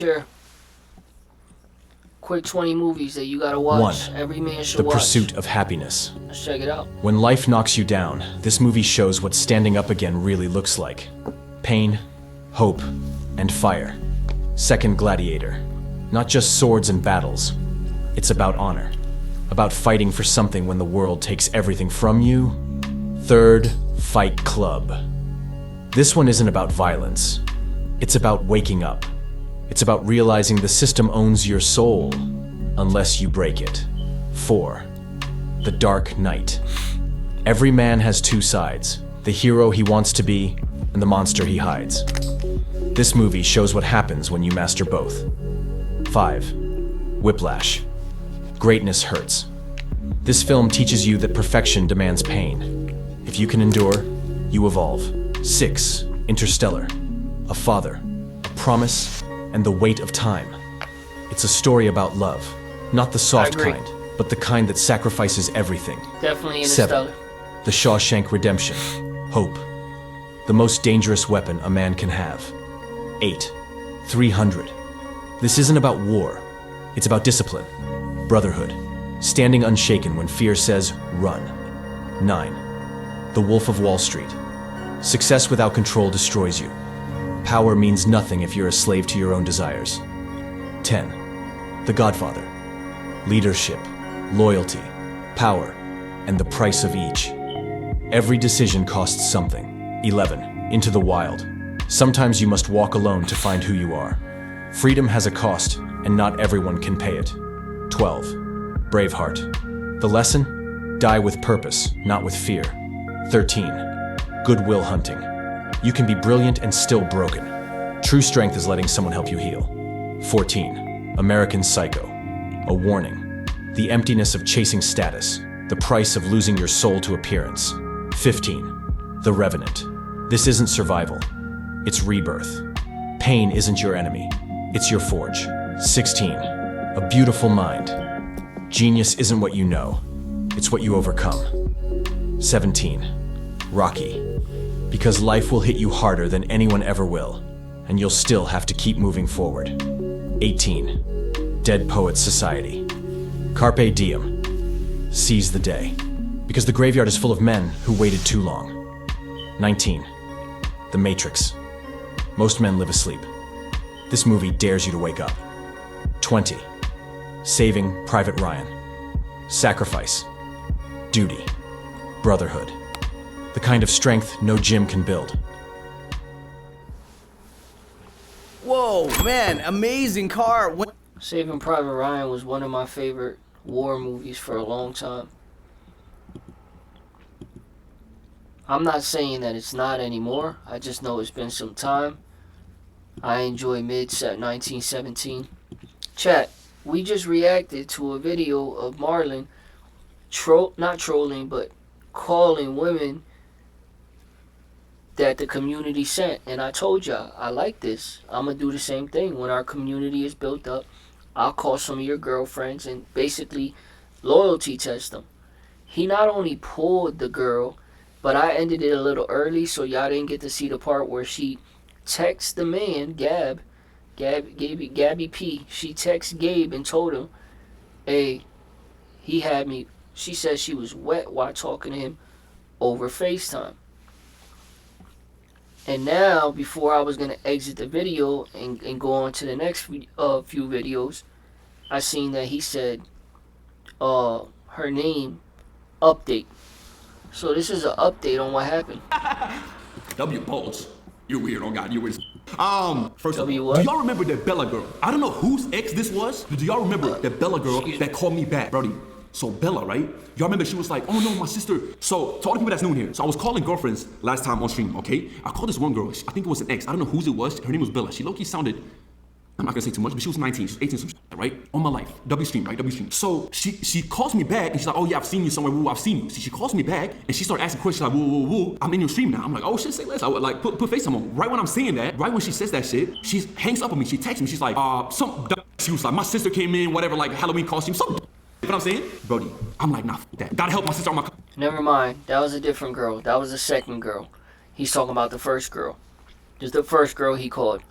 Sure. Quick 20 movies that you gotta watch. 1. Every man should The watch. Pursuit of Happiness. Let's check it out. When life knocks you down, this movie shows what standing up again really looks like. Pain, hope, and fire. 2. Gladiator. Not just swords and battles. It's about honor. About fighting for something when the world takes everything from you. 3. Fight Club. This one isn't about violence. It's about waking up. It's about realizing the system owns your soul, unless you break it. 4. The Dark Knight. Every man has two sides, the hero he wants to be, and the monster he hides. This movie shows what happens when you master both. 5. Whiplash. Greatness hurts. This film teaches you that perfection demands pain. If you can endure, you evolve. 6. Interstellar. A father, a promise, and the weight of time. It's a story about love, not the soft kind, but the kind that sacrifices everything. Definitely Interstellar. 7. The Shawshank Redemption. Hope. The most dangerous weapon a man can have. 8. 300. This isn't about war. It's about discipline, brotherhood, standing unshaken when fear says, run. 9. The Wolf of Wall Street. Success without control destroys you. Power means nothing if you're a slave to your own desires. 10. The Godfather. Leadership, loyalty, power, and the price of each. Every decision costs something. 11. Into the Wild. Sometimes you must walk alone to find who you are. Freedom has a cost, and not everyone can pay it. 12. Braveheart. The lesson? Die with purpose, not with fear. 13. Good Will Hunting. You can be brilliant and still broken. True strength is letting someone help you heal. 14. American Psycho. A warning. The emptiness of chasing status. The price of losing your soul to appearance. 15. The Revenant. This isn't survival. It's rebirth. Pain isn't your enemy. It's your forge. 16. A Beautiful Mind. Genius isn't what you know. It's what you overcome. 17. Rocky. Because life will hit you harder than anyone ever will, and you'll still have to keep moving forward. 18. Dead Poets Society. Carpe diem. Seize the day. Because the graveyard is full of men who waited too long. 19. The Matrix. Most men live asleep. This movie dares you to wake up. 20. Saving Private Ryan. Sacrifice. Duty. Brotherhood. The kind of strength no gym can build. Whoa, man, amazing car. Saving Private Ryan was one of my favorite war movies for a long time. I'm not saying that it's not anymore. I just know it's been some time. I enjoy mid-set 1917. Chat, we just reacted to a video of Marlon not trolling, but calling women that the community sent. And I told y'all, I like this. I'm going to do the same thing. When our community is built up, I'll call some of your girlfriends and basically loyalty test them. He not only pulled the girl, but I ended it a little early, so y'all didn't get to see the part where she texts the man, Gabby P. She texts Gabe and told him, hey, he had me. She said she was wet while talking to him over FaceTime. And now, before I was going to exit the video and go on to the next few videos, I seen that he said her name, update. So this is an update on what happened. W Bolts. You're weird, oh God, you're weird. First of W all, what? do y'all remember that Bella girl? I don't know whose ex this was, but do y'all remember that Bella girl that called me back, Brody? So Bella, right? Y'all remember she was like, oh no, my sister. So to all the people that's new in here, so I was calling girlfriends last time on stream, okay? I called this one girl, I think it was an ex, I don't know whose it was, her name was Bella. She low-key sounded, I'm not gonna say too much, but she was 19, she was 18, some shit, right? On my life, W stream, right? W stream. So she calls me back and she's like, oh yeah, I've seen you somewhere, woo, I've seen you. So she calls me back and she started asking questions like, woo, woo, woo, I'm in your stream now. I'm like, oh shit, say less. I would like put FaceTime on. Right when I'm saying that, right when she says that shit, she hangs up on me, she texts me, she's like, she was like, my sister came in, whatever, like Halloween costume, some. You know what I'm saying? Brody, I'm like, nah, f that. Gotta help my sister on my. Never mind. That was a different girl. That was the second girl. He's talking about the first girl. Just the first girl he called.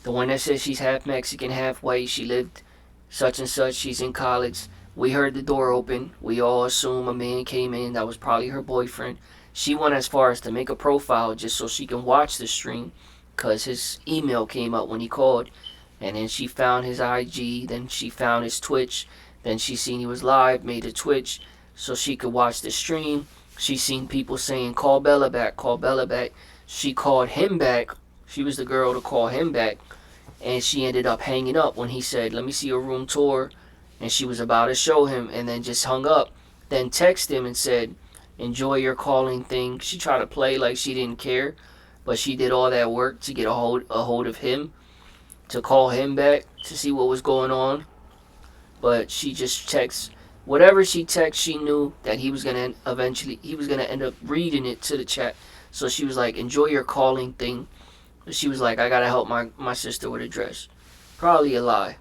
The one that says she's half Mexican, half white. She lived such and such. She's in college. We heard the door open. We all assume a man came in. That was probably her boyfriend. She went as far as to make a profile just so she can watch the stream because his email came up when he called. And then she found his IG. Then she found his Twitch. Then she seen he was live, made a Twitch so she could watch the stream. She seen people saying, call Bella back, call Bella back. She called him back. She was the girl to call him back. And she ended up hanging up when he said, let me see your room tour. And she was about to show him and then just hung up. Then texted him and said, enjoy your calling thing. She tried to play like she didn't care. But she did all that work to get a hold of him. To call him back to see what was going on. But she just texts. Whatever she texted, she knew that he was going to end up reading it to the chat. So she was like, enjoy your calling thing. She was like, I got to help my sister with a dress. Probably a lie.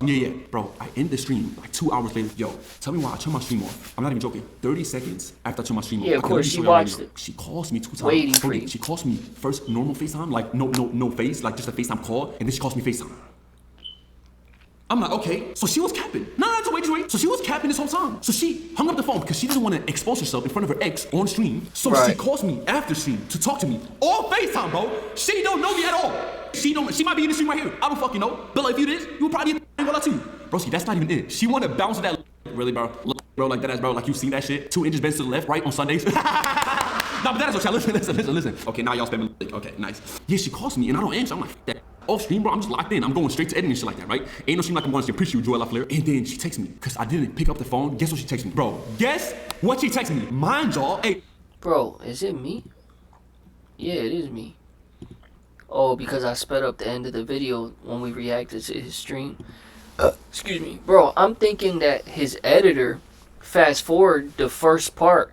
Yeah, bro, I end the stream like 2 hours later. Yo, tell me why I turned my stream off. I'm not even joking. 30 seconds after I turned my stream off. Yeah, of course, she watched it. She calls me 2 times. Waiting for you. She calls me first normal FaceTime, like no face, like just a FaceTime call, and then she calls me FaceTime. I'm like, okay, so she was capping. No, wait. So she was capping this whole time. So she hung up the phone because she doesn't want to expose herself in front of her ex on stream. So she calls me after stream to talk to me. All FaceTime, bro. She don't know me at all. She might be in the stream right here. I don't fucking know. Bella, if you did, you would probably go out too. Broski, that's not even it. She want to bounce that really, bro. Bro, like that ass, bro. Like you seen that shit? 2 inches bent to the left, right on Sundays. Nah, but that is what y'all listen. Okay, now y'all spamming. Okay, nice. Yeah, she calls me and I don't answer. I'm like, that. Off stream, bro, I'm just locked in. I'm going straight to editing and shit like that, right? Ain't no stream like I'm going to appreciate you, Joel LaFleur. And then she texts me, because I didn't pick up the phone. Guess what she texts me? Bro, guess what she texts me? Mind y'all, hey. Bro, is it me? Yeah, it is me. Oh, because I sped up the end of the video when we reacted to his stream. Excuse me. Bro, I'm thinking that his editor fast forward the first part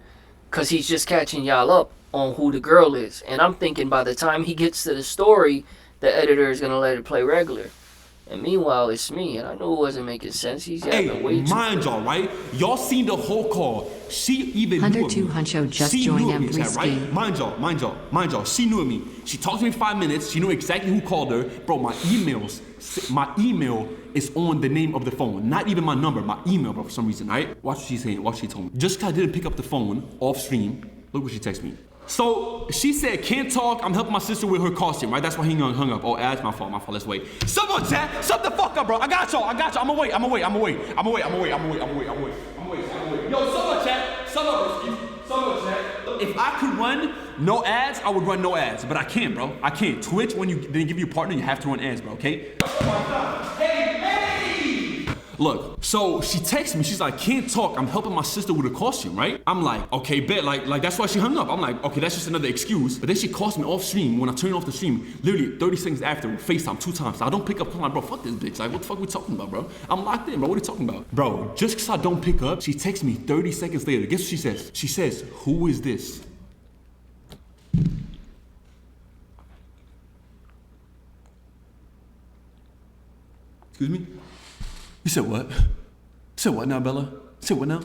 because he's just catching y'all up on who the girl is. And I'm thinking by the time he gets to the story, the editor is going to let it play regular. And meanwhile, it's me, and I knew it wasn't making sense. He's yapping way too mind y'all, right? Y'all seen the whole call. She even Hunter knew of 2 me. Huncho just She joined knew of me, M3 chat, right? scheme. Mind y'all. She knew of me. She talked to me 5 minutes. She knew exactly who called her. Bro, my email is on the name of the phone. Not even my number, my email, bro, for some reason, right? Watch what she's saying, watch what she told me. Just because I didn't pick up the phone off stream, look what she texted me. So she said, can't talk, I'm helping my sister with her costume, right? That's why he hung up. Oh, that's my fault, let's wait. Someone chat, shut the fuck up, bro. I got y'all. I'ma wait. Yo, someone chat, someone chat. If I could run no ads, I would run no ads, but I can't, bro. I can't. Twitch, when they give you a partner, you have to run ads, bro, okay? Look, so she texts me, she's like, can't talk, I'm helping my sister with a costume, right? I'm like, okay, bet, like that's why she hung up. I'm like, okay, that's just another excuse. But then she calls me off stream, when I turn off the stream, literally 30 seconds after, FaceTime 2 times. So I don't pick up, I'm like, bro, fuck this bitch. Like, what the fuck are we talking about, bro? I'm locked in, bro, what are you talking about? Bro, just because I don't pick up, she texts me 30 seconds later. Guess what she says? She says, who is this? Excuse me? You said what? Said what now, Bella? Said what now?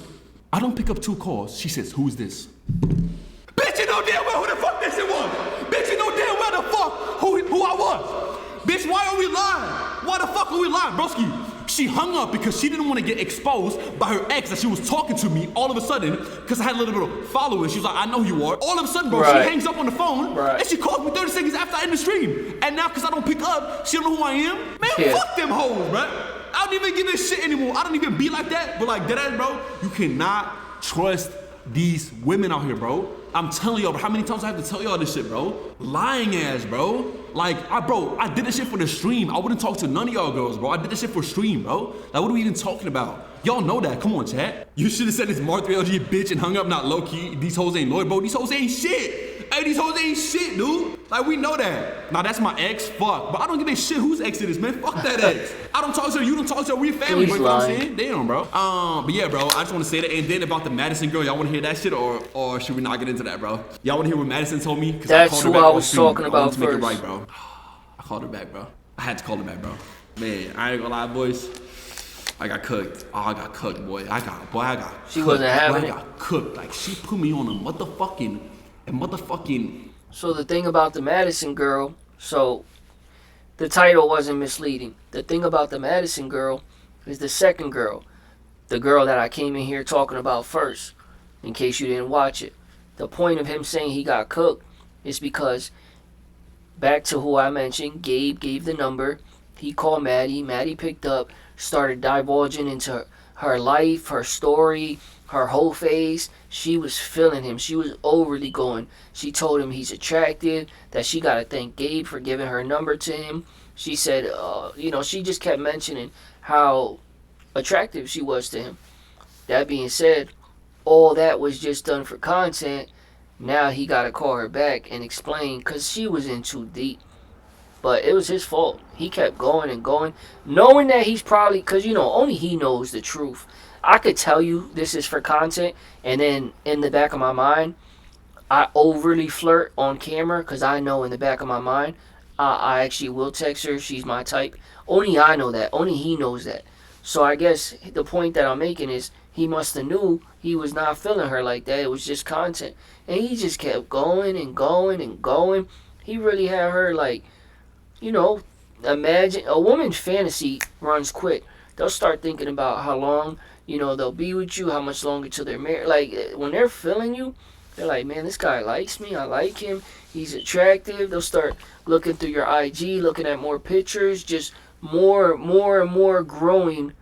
I don't pick up 2 calls. She says, who is this? Bitch, you know damn well who the fuck this shit was. Bitch, you know damn well the fuck who I was. Bitch, why are we lying? Why the fuck are we lying, broski? She hung up because she didn't want to get exposed by her ex that she was talking to me all of a sudden because I had a little bit of followers. She was like, I know who you are. All of a sudden, bro, she hangs up on the phone and she calls me 30 seconds after I end the stream. And now because I don't pick up, she don't know who I am? Man, fuck them hoes, bro. I don't even give a shit anymore. I don't even be like that. But like deadass, bro, you cannot trust these women out here, bro. I'm telling y'all, bro, how many times I have to tell y'all this shit, bro? Lying ass, bro. Like, I did this shit for the stream. I wouldn't talk to none of y'all girls, bro. I did this shit for stream, bro. Like, what are we even talking about? Y'all know that. Come on, chat. You should have said this Mark 3LG bitch and hung up, not low key. These hoes ain't loyal, bro. These hoes ain't shit. Hey, these hoes ain't shit, dude. Like, we know that. Now, that's my ex, fuck. But I don't give a shit whose ex it is, man. Fuck that ex. I don't talk to her, you don't talk to her, we family, bro. You know what I'm saying? Damn, bro. But yeah, bro, I just want to say that. And then about the Madison girl, y'all want to hear that shit or should we not get into that, bro? Y'all want to hear what Madison told me? That's who I was talking about first. Make it right, bro. I called her back, bro. I had to call her back, bro. Man, I ain't gonna lie, boys. I got cooked. Oh, I got cooked, boy. I got She cooked. wasn't having it. I got cooked. Like, she put me on a motherfucking... So the thing about the Madison girl, so the title wasn't misleading. The thing about the Madison girl is the second girl, the girl that I came in here talking about first, in case you didn't watch it. The point of him saying he got cooked is because, back to who I mentioned, Gabe gave the number. He called Maddie. Maddie picked up, started divulging into her life, her story, her whole face. She was feeling him. She was overly going. She told him he's attractive, that she got to thank Gabe for giving her number to him. She said, she just kept mentioning how attractive she was to him. That being said, all that was just done for content. Now he got to call her back and explain because she was in too deep. But it was his fault. He kept going and going, knowing that he's probably, because, only he knows the truth. I could tell you this is for content, and then in the back of my mind, I overly flirt on camera because I know in the back of my mind, I actually will text her. She's my type. Only I know that. Only he knows that. So I guess the point that I'm making is he must have knew he was not feeling her like that. It was just content. And he just kept going and going and going. He really had her like, imagine a woman's fantasy runs quick. They'll start thinking about how long, they'll be with you, how much longer till they're married. Like, when they're feeling you, they're like, man, this guy likes me. I like him. He's attractive. They'll start looking through your IG, looking at more pictures, just more and more growing.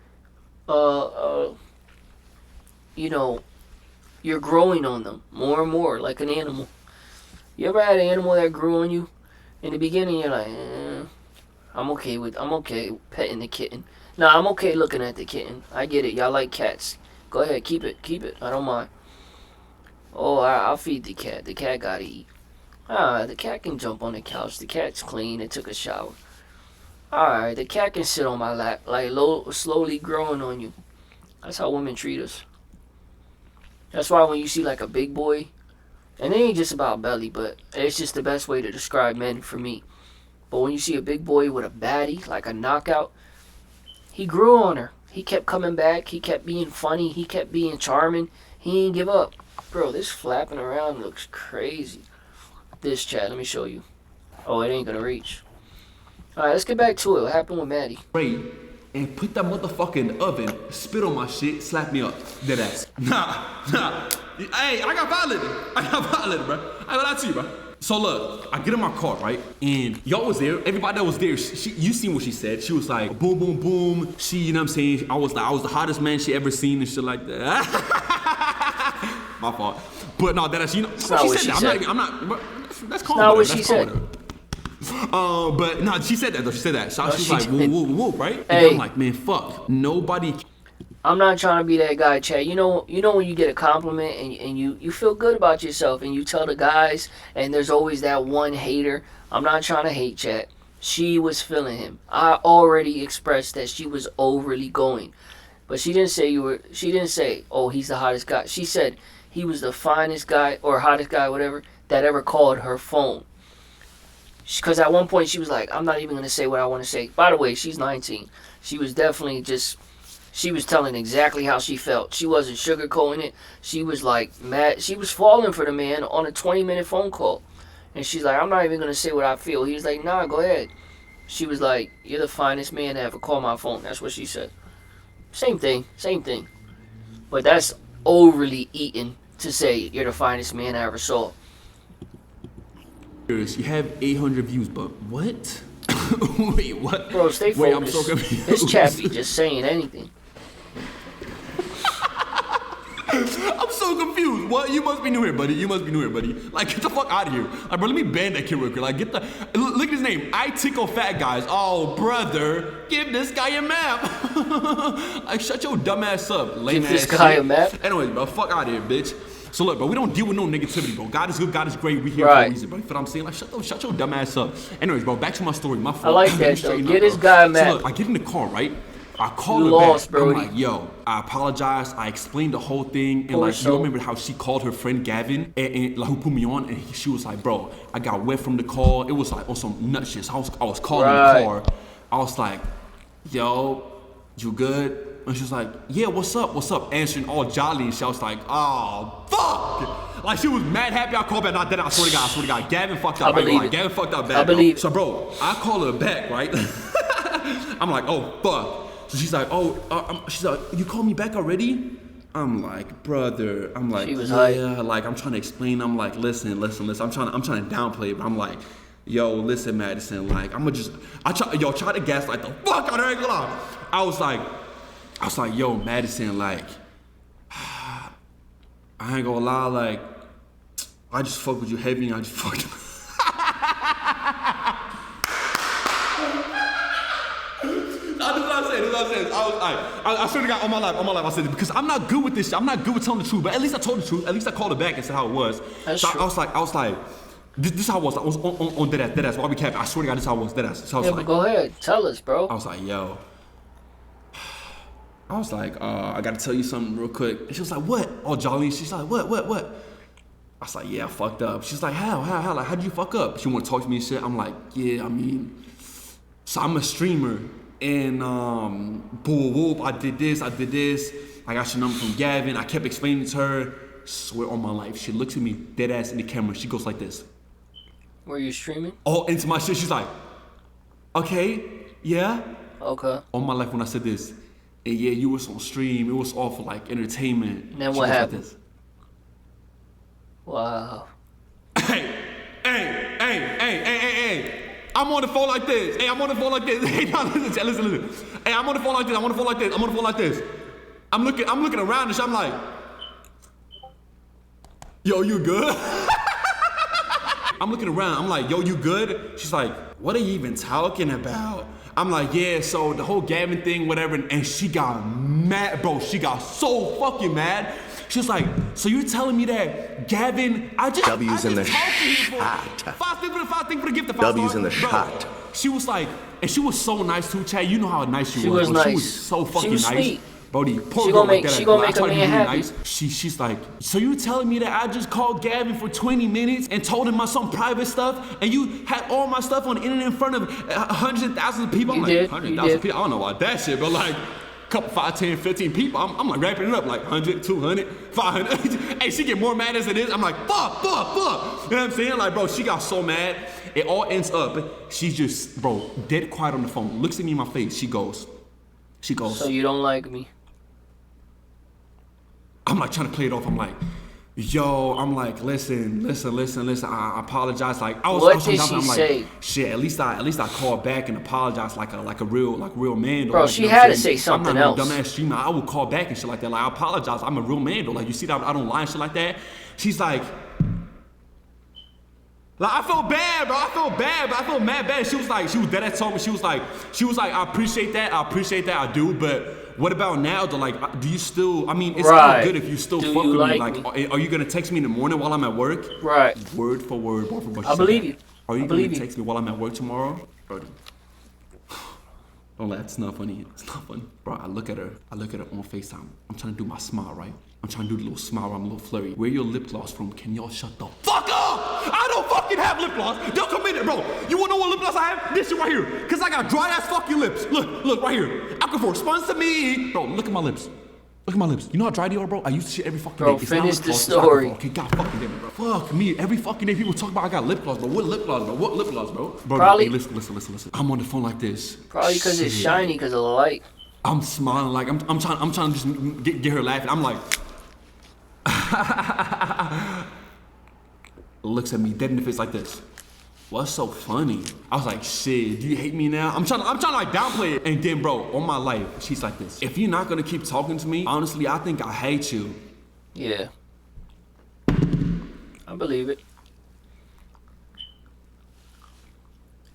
You're growing on them more and more, like an animal. You ever had an animal that grew on you? In the beginning, you're like, I'm okay petting the kitten. Nah, I'm okay looking at the kitten. I get it. Y'all like cats. Go ahead, keep it. I don't mind. Oh, I'll feed the cat. The cat gotta eat. The cat can jump on the couch. The cat's clean. It took a shower. Alright, the cat can sit on my lap, like slowly growing on you. That's how women treat us. That's why when you see like a big boy, and it ain't just about belly, but it's just the best way to describe men for me. But when you see a big boy with a baddie, like a knockout, he grew on her. He kept coming back. He kept being funny. He kept being charming. He didn't give up. Bro, this flapping around looks crazy. This chat, let me show you. Oh, it ain't gonna reach. Alright, let's get back to it. What happened with Maddie? Right. And put that motherfucker in the oven, spit on my shit, slap me up. Dead ass. Nah. Hey, I got violated, bro. I got to you, bro. So look, I get in my car, right? And y'all was there. Everybody that was there, you seen what she said. She was like, boom, boom, boom. She, you know what I'm saying? I was the hottest man she ever seen and shit like that. My fault. But no, that's, That's not what she said. I'm not, that's calm. Not what she said. But no, she said that though. She said that. So she was like, woo, right? Hey. And I'm like, man, fuck. Nobody. I'm not trying to be that guy, Chad. You know when you get a compliment and you feel good about yourself and you tell the guys and there's always that one hater. I'm not trying to hate Chad. She was feeling him. I already expressed that she was overly going. But she didn't say, oh, he's the hottest guy. She said he was the finest guy or hottest guy, whatever, that ever called her phone. Because at one point she was like, I'm not even going to say what I want to say. By the way, she's 19. She was definitely she was telling exactly how she felt. She wasn't sugarcoating it. She was like mad. She was falling for the man on a 20-minute phone call. And she's like, I'm not even going to say what I feel. He was like, nah, go ahead. She was like, you're the finest man to ever call my phone. That's what she said. Same thing. But that's overly eaten to say you're the finest man I ever saw. You have 800 views, but what? Wait, what? Bro, stay focused. Wait, I'm so confused. This chat be just saying anything. I'm so confused. What? You must be new here, buddy. Like, get the fuck out of here. Like, bro, let me ban that kid real quick. Like, look at his name. I tickle fat guys. Oh, brother, give this guy a map. Like, shut your dumb ass up, lame ass Give this guy a map? Anyways, bro, fuck out of here, bitch. So look, bro, we don't deal with no negativity, bro. God is good, God is great. We here for a reason, bro. You feel what I'm saying? Like, shut your dumb ass up. Anyways, bro, back to my story. My fault. I like that, though. Get this guy a map. So look, I get in the car, right? I call her lost, back. Brody. I'm like, yo, I apologize. I explained the whole thing. And like, you remember how she called her friend Gavin and like, who put me on? And she was like, bro, I got wet from the call. It was like on some nut shit. So I was calling the car. I was like, yo, you good? And she was like, yeah, what's up? Answering all jolly. And she was like, oh, fuck. Like she was mad happy I called back. Not that I swear to God. Gavin fucked up. I believe it. Gavin fucked up bad. I believe it. So bro, I call her back, right? I'm like, oh fuck. So she's like, she's like, you called me back already? I'm like, brother. I'm like, She was yeah. hype. Like I'm trying to explain. I'm like, listen. I'm trying to downplay it, but I'm like, yo, listen, Madison. Like try to gaslight the fuck out of her. Ain't gonna lie. I was like, yo, Madison, like, I ain't gonna lie, like, I just fuck with you heavy and I just fucked. That's what I'm saying. I swear to God, on my life, I said it because I'm not good with this shit. I'm not good with telling the truth, but at least I told the truth. At least I called her back and said how it was. That's so true. I was like, this how I was. I was on deadass. Why we kept? I swear to God, this how I was deadass. So I was Yeah, but go ahead. Tell us, bro. I was like, yo. I was like, I gotta tell you something real quick. And she was like, what? All jolly. She's like, what? I was like, yeah, I fucked up. She's like, how? Like, how did you fuck up? She wanna talk to me and shit. I'm like, yeah, I mean, so I'm a streamer. And boop, I did this. I got your number from Gavin. I kept explaining to her. Swear on my life. She looks at me dead ass in the camera. She goes like this. Were you streaming? All into my shit. She's like, okay, yeah. Okay. On my life when I said this. And yeah, you was on stream. It was all for like entertainment. And then She what goes like happened? this. Wow. Hey. I'm on the phone like this. Hey, no, listen. Hey, I'm on the phone like this. I'm looking around and shit. I'm like, yo, you good? I'm looking around. I'm like, yo, you good? She's like, what are you even talking about? I'm like, yeah, so the whole Gavin thing, whatever. And she got mad, bro. She got so fucking mad. She was like, so you're telling me that Gavin, W's in the shot. Five for the gift. W's in the shot. She was like, and she was so nice too, Chad. You know how nice she was. was Bro. She nice. was so fucking She was nice. sweet. Brody, poor She girl gonna make- like that. she gonna I make a tried to be man really happy. nice. She's like, so you telling me that I just called Gavin for 20 minutes and told him some private stuff, and you had all my stuff on the internet in front of hundreds and thousands of people? I'm You like, did. 100,000 people? I don't know about that shit, but like, couple 5, 10, 15 people. I'm like wrapping it up like 100, 200, 500. Hey, she get more mad as it is. I'm like, fuck. You know what I'm saying? Like, bro, she got so mad. It all ends up, she's just, bro, dead quiet on the phone. Looks at me in my face. She goes. So you don't like me? I'm like trying to play it off. I'm like, yo, I'm like, listen. I apologize. Like, What did I'm she like, say? shit. At least I called back and apologized like a real man. Though. Bro, like, she you know what had I'm to saying? say something I'm not else. no dumbass streamer. I would call back and shit like that. Like, I apologize. I'm a real man though. Like, you see that I don't lie and shit like that. She's like, I felt bad, bro. I felt mad bad. She was dead ass told me. She was like, I appreciate that. I do. But what about now? Though, like, do you still? I mean, it's all good if you still Do fuck you with me. like Like, are you gonna text me in the morning while I'm at work? Right. Word for word, bro. For what I believe you. Are you I gonna believe you. text me while I'm at work tomorrow? Brody. Don't laugh. It's not funny. Bro, I look at her on FaceTime. I'm trying to do my smile, right? I'm trying to do the little smile where I'm a little flirty. Where your lip gloss from? Can y'all shut the fuck up? I don't fucking have lip gloss. Y'all come in there, bro. You wanna know what lip gloss I have? This shit right here. Cause I got dry ass fucking lips. Look right here. Aquaphor, sponsor me. Bro, look at my lips. You know how dry they are, bro? I use this shit every fucking Bro, day. It's not finish lip the gloss, it's story. Aquaphor. Okay, God fucking damn it, bro. Fuck me. Every fucking day people talk about I got lip gloss, bro. What lip gloss, bro? What lip gloss, bro? Bro, Probably- hey, listen. I'm on the phone like this. Probably because it's Shit. shiny because of the light. I'm smiling like I'm trying to just get her laughing. I'm like, looks at me dead in the face like this. What's so funny? I was like, shit, do you hate me now? I'm trying to like downplay it. And then, bro, on my life, she's like this. If you're not gonna keep talking to me, honestly, I think I hate you. Yeah. I believe it.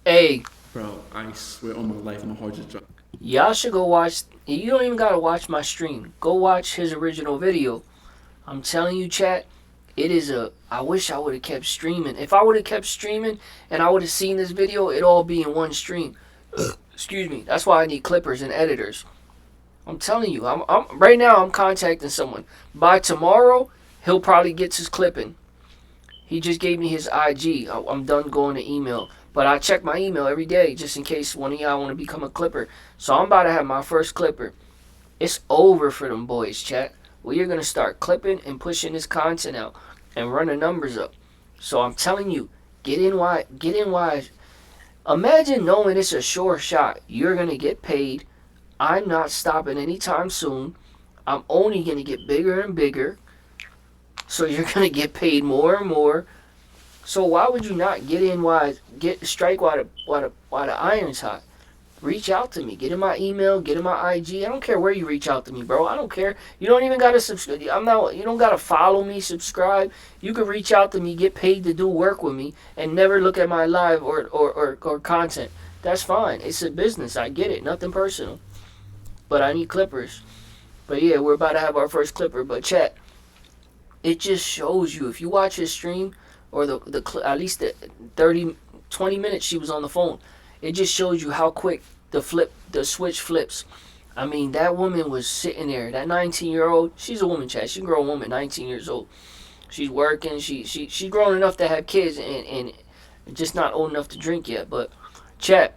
Hey, Bro, I swear on my life, my heart just dropped. y'all should go watch. You don't even gotta watch my stream. Go watch his original video. I'm telling you, chat. It is I wish I would have kept streaming. If I would have kept streaming and I would have seen this video, it'd all be in one stream. Excuse me. That's why I need clippers and editors. I'm telling you. I'm right now. I'm contacting someone. By tomorrow, he'll probably get his clipping. He just gave me his IG. I'm done going to email. But I check my email every day just in case one of y'all want to become a clipper. So I'm about to have my first clipper. It's over for them boys, chat. We are going to start clipping and pushing this content out. and run the numbers up. So I'm telling you, get in wise. Imagine knowing it's a sure shot. You're gonna get paid. I'm not stopping anytime soon. I'm only gonna get bigger and bigger. So you're gonna get paid more and more. So why would you not get in wise? Strike while the iron's hot. Reach out to me. Get in my email. Get in my IG. I don't care where you reach out to me, bro. I don't care. You don't even gotta subscribe. You don't gotta follow me. Subscribe. You can reach out to me. Get paid to do work with me, and never look at my live or content. That's fine. It's a business. I get it. Nothing personal. But I need clippers. But yeah, we're about to have our first clipper. But chat, it just shows you, if you watch his stream, or at least the 20 minutes she was on the phone, it just shows you how quick the switch flips. I mean, that woman was sitting there. That 19-year-old, she's a woman, chat. She's a grown woman, 19 years old. She's working. She's grown enough to have kids and just not old enough to drink yet. But chat,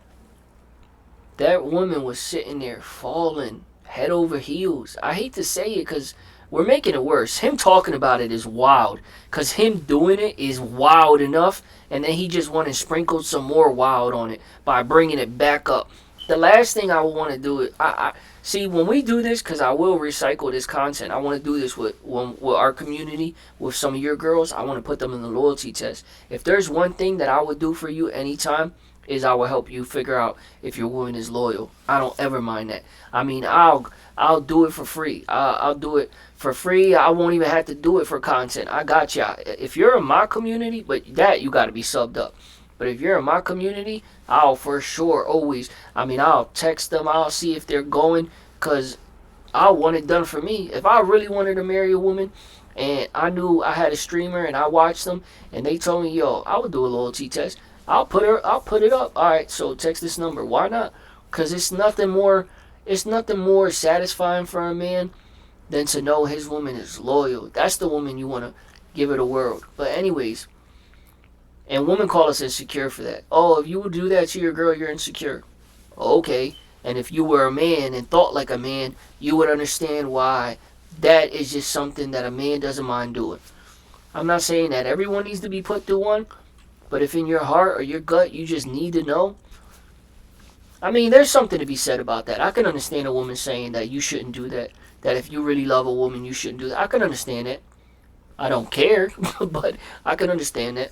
that woman was sitting there falling head over heels. I hate to say it because we're making it worse. Him talking about it is wild, because him doing it is wild enough, and then he just went and sprinkled some more wild on it by bringing it back up. The last thing I would want to do is, I see, when we do this, because I will recycle this content, I want to do this with our community, with some of your girls. I want to put them in the loyalty test. If there's one thing that I would do for you anytime, is I will help you figure out if your woman is loyal. I don't ever mind that. I mean, I'll do it for free. I'll do it for free. I won't even have to do it for content. I got ya. If you're in my community, but that you got to be subbed up. But if you're in my community, I'll for sure always, I'll text them. I'll see if they're going, because I want it done for me. If I really wanted to marry a woman and I knew I had a streamer and I watched them and they told me, yo, I would do a loyalty test, I'll put it up. All right, so text this number. Why not? Because it's nothing more satisfying for a man than to know his woman is loyal. That's the woman you want to give her the world. But anyways, and women call us insecure for that. Oh, if you would do that to your girl, you're insecure. Okay. And if you were a man and thought like a man, you would understand why that is just something that a man doesn't mind doing. I'm not saying that everyone needs to be put through one, but if in your heart or your gut you just need to know, there's something to be said about that. I can understand a woman saying that you shouldn't do that. That if you really love a woman, you shouldn't do that. I can understand that. I don't care, but I can understand that.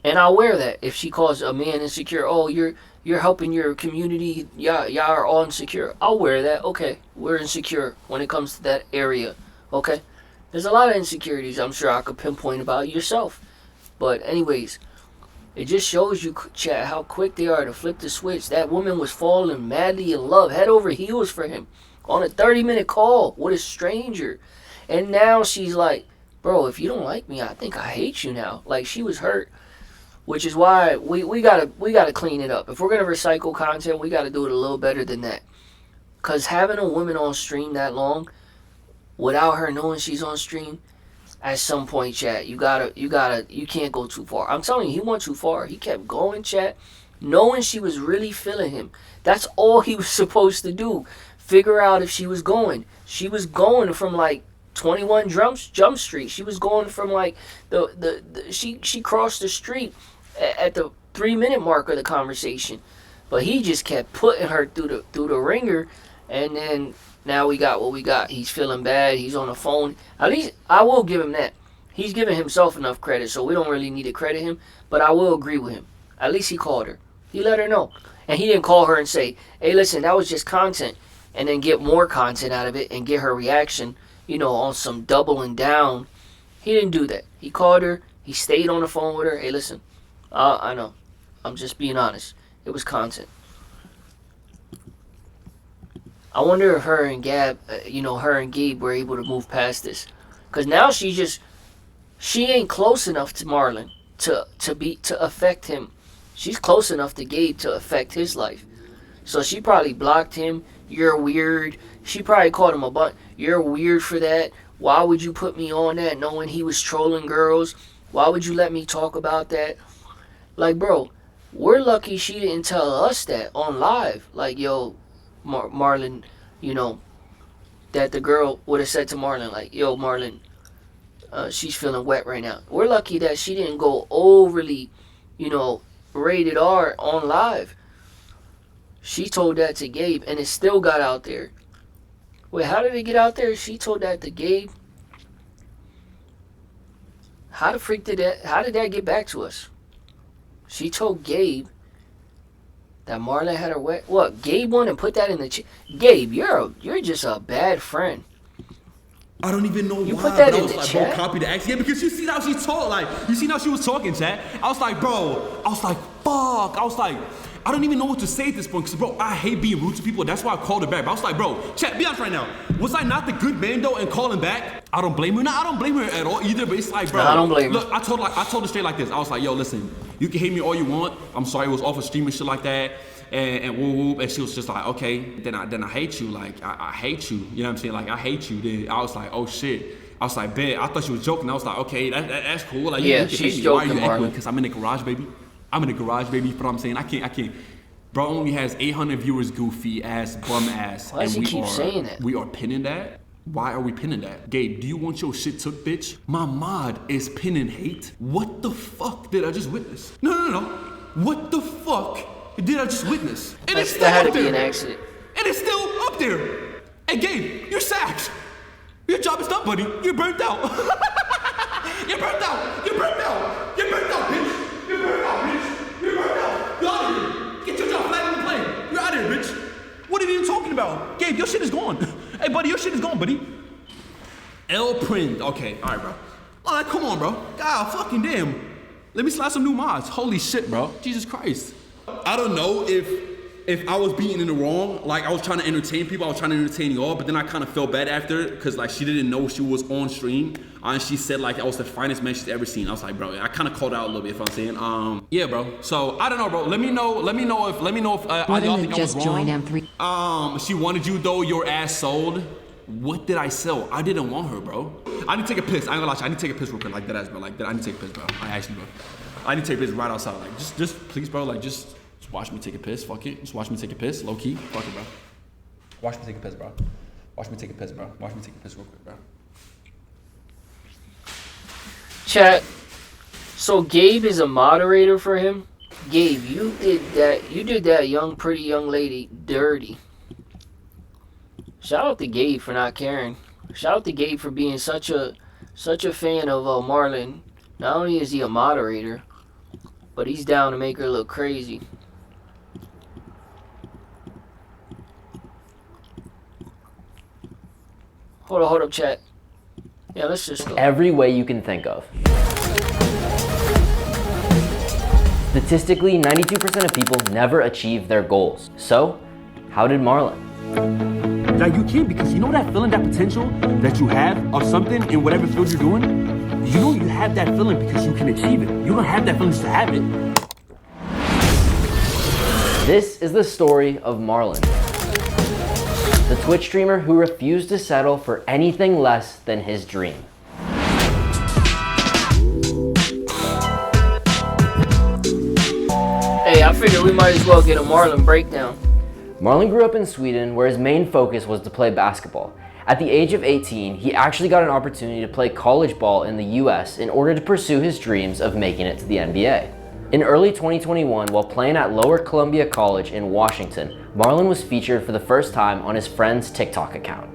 And I'll wear that if she calls a man insecure. Oh, you're helping your community. Y'all are all insecure. I'll wear that. Okay, we're insecure when it comes to that area. Okay, there's a lot of insecurities I'm sure I could pinpoint about yourself. But anyways, it just shows you, chat, how quick they are to flip the switch. That woman was falling madly in love, head over heels for him, on a 30-minute call with a stranger. And now she's like, bro, if you don't like me, I think I hate you now. Like, she was hurt. Which is why we gotta clean it up. If we're gonna recycle content, we gotta do it a little better than that. Cause having a woman on stream that long, without her knowing she's on stream, at some point, chat, you can't go too far. I'm telling you, he went too far. He kept going, chat, knowing she was really feeling him. That's all he was supposed to do. Figure out if she was going. She was going from like 21 Jump Street. She was going from like she crossed the street at the 3-minute mark of the conversation. But he just kept putting her through the ringer, and then now we got what we got. He's feeling bad. He's on the phone. At least I will give him that. He's giving himself enough credit, so we don't really need to credit him. But I will agree with him. At least he called her. He let her know. And he didn't call her and say, hey, listen, that was just content. And then get more content out of it and get her reaction, on some doubling down. He didn't do that. He called her. He stayed on the phone with her. Hey, listen, I know. I'm just being honest. It was content. I wonder if her and Gabe were able to move past this. Because now she ain't close enough to Marlon to affect him. She's close enough to Gabe to affect his life. So she probably blocked him. You're weird. She probably called him a butt. You're weird for that. Why would you put me on that knowing he was trolling girls? Why would you let me talk about that? Like, bro, we're lucky she didn't tell us that on live. Like, yo, Marlon, that the girl would have said to Marlon, like, yo, Marlon, she's feeling wet right now. We're lucky that she didn't go overly, rated R on live. She told that to Gabe, and it still got out there. Wait, how did it get out there? She told that to Gabe. How the freak did that? How did that get back to us? She told Gabe that Marlon had her wet. What? Gabe wanted to put that in the chat. Gabe, you're just a bad friend. I don't even know you why. put that but in I was the like, chat? bro, copy the X. Yeah, because you see how she talked. Like, you see how she was talking, chat. I was like, bro. I was like, fuck. I was like, I don't even know what to say at this point. Because, bro, I hate being rude to people. That's why I called her back. But I was like, bro, chat, be honest right now. Was I not the good man, though, and calling back? I don't blame her. No, I don't blame her at all either. But it's like, bro. No, I don't blame her. Look, I told her straight like this. I was like, yo, listen. You can hate me all you want. I'm sorry it was off of stream and shit like that. And whoop whoop, and she was just like, okay, then I hate you, like I hate you, you know what I'm saying, like I hate you. Then I was like, oh shit, I was like, bet, I thought she was joking. I was like, okay, that's cool, like yeah, you can she's hate me. joking, Why are you echoing? Marlon. Because I'm in the garage, baby. I'm in the garage, baby. But I'm saying I can't. Bro only has 800 viewers, goofy ass, bum ass. Why does he keep saying that? We are pinning that. Why are we pinning that? Gabe, do you want your shit took, bitch? My mod is pinning hate. What the fuck did I just witness? No. What the fuck did I just witness? And it's still That had up to be there. an accident. And it's still up there. Hey, Gabe, you're sacked. Your job is done, buddy. You're burnt out. You're burnt out. You're burnt out. You're burnt out, bitch. You're burnt out, bitch. You're burnt out. You're out of here. Get your job flat on the plane. You're out of here, bitch. What are you even talking about? Gabe, your shit is gone. Hey, buddy, your shit is gone, buddy. L print. Okay, all right, bro. All right, come on, bro. God, fucking damn. Let me slide some new mods. Holy shit, bro. Jesus Christ. I don't know if I was being in the wrong. Like, I was trying to entertain people. I was trying to entertain y'all. But then I kind of felt bad after because, like, she didn't know she was on stream. And she said, like, I was the finest man she's ever seen. I was like, bro, I kind of called out a little bit, if I'm saying. Yeah, bro. So, I don't know, bro. Let me know if y'all think I was wrong. M3. She wanted you, though. Your ass sold. What did I sell? I didn't want her, bro. I need to take a piss. I ain't gonna lie to you. I need to take a piss real quick. Like, that ass, bro. Like, that. I need to take a piss, bro. I actually, bro. I need to take a piss right outside. Like, just please, bro. Like, just watch me take a piss. Fuck it. Just watch me take a piss. Low key. Fuck it, bro. Watch me take a piss, bro. Watch me take a piss, bro. Watch me take a piss real quick, bro. Chat. So Gabe is a moderator for him. Gabe, you did that pretty young lady dirty. Shout out to Gabe for not caring. Shout out to Gabe for being such a fan of Marlon. Not only is he a moderator, but he's down to make her look crazy. Hold up, chat. Yeah, let's just go. Every way you can think of. Statistically, 92% of people never achieve their goals. So, how did Marlon? Like, you can't, because you know that feeling, that potential that you have of something in whatever field you're doing? You know you have that feeling because you can achieve it. You don't have that feeling just to have it. This is the story of Marlon, the Twitch streamer who refused to settle for anything less than his dream. Hey, I figured we might as well get a Marlon breakdown. Marlon grew up in Sweden, where his main focus was to play basketball. At the age of 18, he actually got an opportunity to play college ball in the US in order to pursue his dreams of making it to the NBA. In early 2021, while playing at Lower Columbia College in Washington, Marlon was featured for the first time on his friend's TikTok account.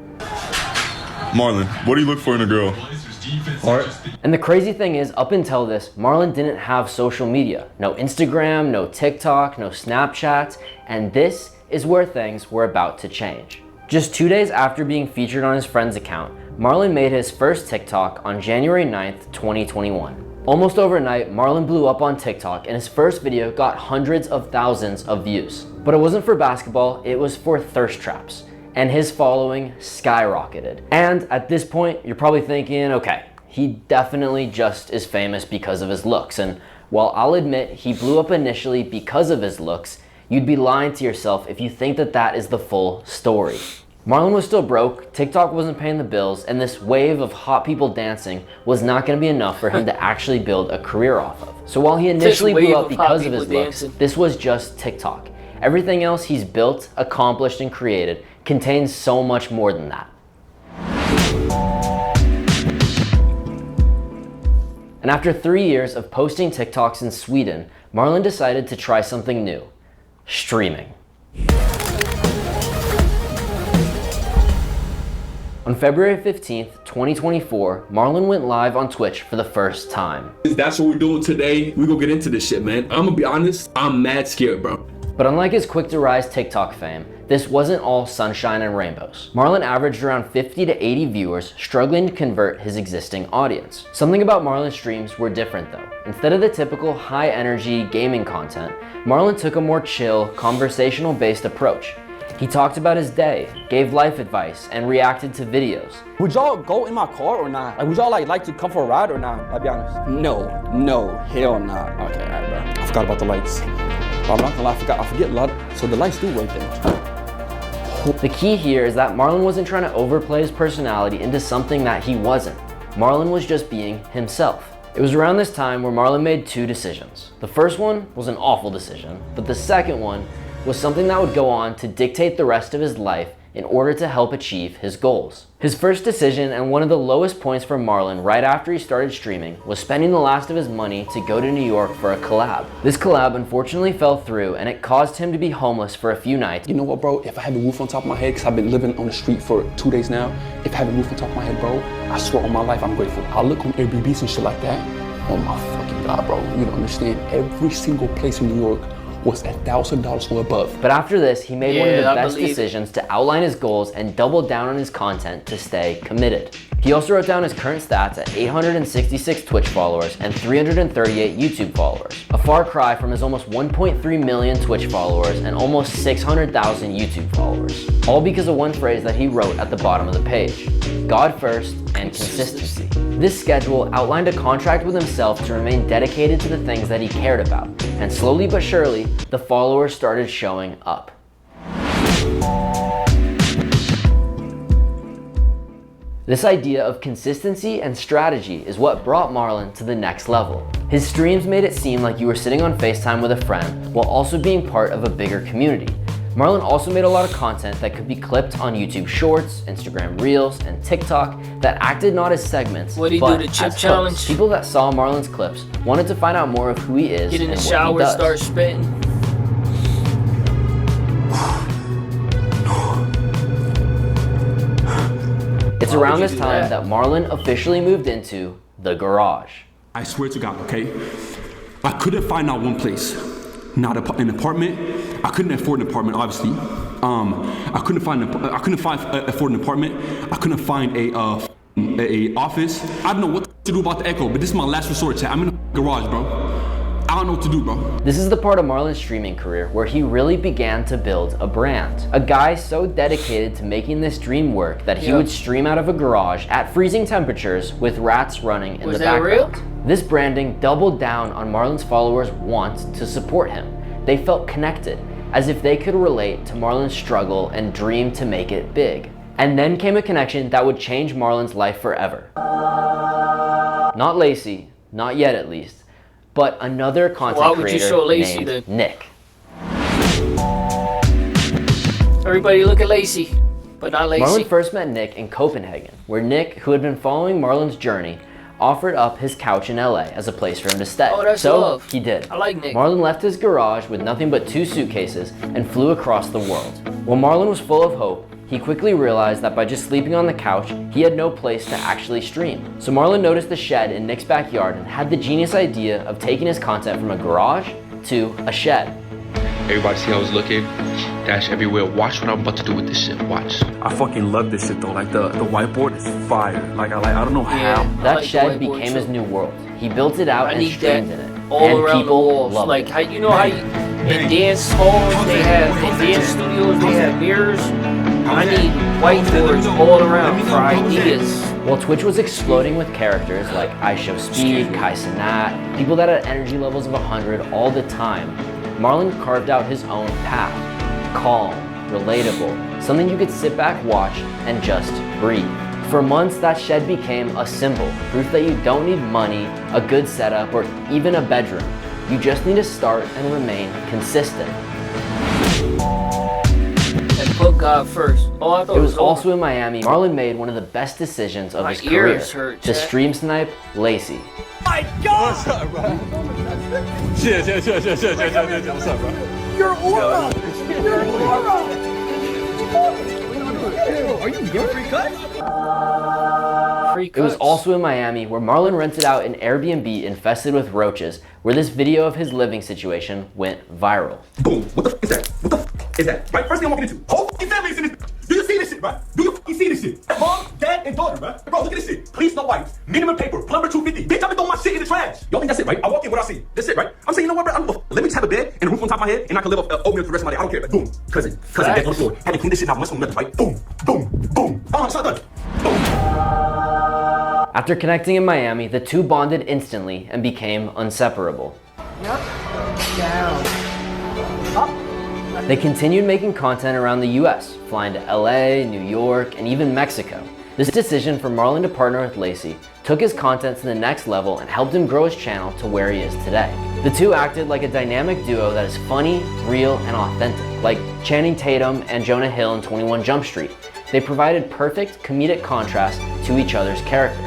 Marlon, what do you look for in a girl? Heart? And the crazy thing is, up until this, Marlon didn't have social media. No Instagram, no TikTok, no Snapchat, and this is where things were about to change. Just 2 days after being featured on his friend's account, Marlon made his first TikTok on January 9th, 2021. Almost overnight, Marlon blew up on TikTok and his first video got hundreds of thousands of views. But it wasn't for basketball, it was for thirst traps. And his following skyrocketed. And at this point, you're probably thinking, okay, he definitely just is famous because of his looks. And while I'll admit he blew up initially because of his looks, you'd be lying to yourself if you think that that is the full story. Marlon was still broke, TikTok wasn't paying the bills, and this wave of hot people dancing was not going to be enough for him to actually build a career off of. So while he initially blew up because of his looks, this was just TikTok. Everything else he's built, accomplished, and created contains so much more than that. And after 3 years of posting TikToks in Sweden, Marlon decided to try something new: streaming. On February 15th, 2024, Marlon went live on Twitch for the first time. That's what we're doing today. We're gonna get into this shit, man. I'm gonna be honest, I'm mad scared, bro. But unlike his quick-to-rise TikTok fame, this wasn't all sunshine and rainbows. Marlon averaged around 50 to 80 viewers, struggling to convert his existing audience. Something about Marlon's streams were different though. Instead of the typical high-energy gaming content, Marlon took a more chill, conversational-based approach. He talked about his day, gave life advice, and reacted to videos. Would y'all go in my car or not? Like, would y'all like to come for a ride or not? I'll be honest. No, hell nah. Okay, alright, bro. I forgot about the lights. But I'm not gonna lie, I forget a lot. So the lights do work then. The key here is that Marlon wasn't trying to overplay his personality into something that he wasn't. Marlon was just being himself. It was around this time where Marlon made two decisions. The first one was an awful decision, but the second one was something that would go on to dictate the rest of his life in order to help achieve his goals. His first decision, and one of the lowest points for Marlon right after he started streaming, was spending the last of his money to go to New York for a collab. This collab unfortunately fell through, and it caused him to be homeless for a few nights. You know what, bro? If I have a roof on top of my head, because I've been living on the street for 2 days now, if I have a roof on top of my head, bro, I swear on my life I'm grateful. I look on Airbnbs and shit like that. Oh my fucking God, bro. You don't understand. Every single place in New York was $1,000 or above. But after this, he made one of the I best believe decisions to outline his goals and double down on his content to stay committed. He also wrote down his current stats at 866 Twitch followers and 338 YouTube followers. A far cry from his almost 1.3 million Twitch followers and almost 600,000 YouTube followers. All because of one phrase that he wrote at the bottom of the page: God first and consistency. This schedule outlined a contract with himself to remain dedicated to the things that he cared about. And slowly but surely, the followers started showing up. This idea of consistency and strategy is what brought Marlon to the next level. His streams made it seem like you were sitting on FaceTime with a friend while also being part of a bigger community. Marlon also made a lot of content that could be clipped on YouTube Shorts, Instagram Reels, and TikTok that acted not as segments, What'd he but do, the chip as challenge? clips. People that saw Marlon's clips wanted to find out more of who he is Get in and the what shower, he does. start spitting. It's Why around would you this do time that? that Marlon officially moved into the garage. I swear to God, okay? I couldn't find out one place. Not an apartment. I couldn't afford an apartment, obviously. I couldn't afford an apartment. I couldn't find a office. I don't know what to do about the echo, but this is my last resort, chat. I'm in the garage, bro. I don't know what to do, bro. This is the part of Marlon's streaming career where he really began to build a brand. A guy so dedicated to making this dream work that he would stream out of a garage at freezing temperatures with rats running in the background. Real? This branding doubled down on Marlon's followers' want to support him. They felt connected, as if they could relate to Marlon's struggle and dream to make it big. And then came a connection that would change Marlon's life forever. Not Lacey, not yet at least, but another content Why would you creator show Lacey named then? Nick. Everybody look at Lacey, but not Lacey. Marlon first met Nick in Copenhagen, where Nick, who had been following Marlon's journey, offered up his couch in LA as a place for him to stay. Oh, that's so love. he did. I like Nick. Marlon left his garage with nothing but 2 suitcases and flew across the world. While Marlon was full of hope, he quickly realized that by just sleeping on the couch, he had no place to actually stream. So Marlon noticed the shed in Nick's backyard and had the genius idea of taking his content from a garage to a shed. Everybody see how I was looking? Dash everywhere. Watch what I'm about to do with this shit. Watch. I fucking love this shit though. Like the whiteboard is fire. Like I don't know how. That like the shed whiteboard became too. his new world. He built it out I and need streamed that in it. all and around the people walls. loved Like it. how you know how you, in dance halls they have, in dance studios they have mirrors. I need whiteboards all around for ideas. While Twitch was exploding with characters like I Show Speed, Kai Cenat, people that had energy levels of 100 all the time, Marlon carved out his own path. Calm, relatable, something you could sit back, watch, and just breathe. For months, that shed became a symbol, proof that you don't need money, a good setup, or even a bedroom. You just need to start and remain consistent. And put God first. Oh, I thought It was over. also in Miami. Marlon made one of the best decisions of My his career ears hurt, to chat. stream snipe Lacey. my God! What's up, bro? Shit. What's up, bro? Your aura! Your aura! Are you good? Free cut? Free It was cuts. also in Miami, where Marlon rented out an Airbnb infested with roaches, where this video of his living situation went viral. Boom. What the f is that? What the f is that? Right, first thing I'm walking into. Whole f***ing family's in this. Do you see this shit, bro? Do you f***ing see this shit? Mom, dad, and daughter, bro. Bro, look at this shit. Please no wipes. Minimum paper. Plumber 250. Bitch, I've been throwing my shit in the trash. Y'all think that's it, right? I walk in what I see. That's it, right? I'm saying, you know what, bro? Let me just have a bed and a roof on top of my head, and I can live off oatmeal for the rest of my day. I don't care. Boom. Cousin, dead on the floor. Had to clean this shit out once from nothing, right? Boom. It's not done. Boom. After connecting in Miami, the two bonded instantly and became inseparable. Down. They continued making content around the US, flying to LA, New York, and even Mexico. This decision for Marlon to partner with Lacey took his content to the next level and helped him grow his channel to where he is today. The two acted like a dynamic duo that is funny, real, and authentic, like Channing Tatum and Jonah Hill in 21 Jump Street. They provided perfect comedic contrast to each other's characters.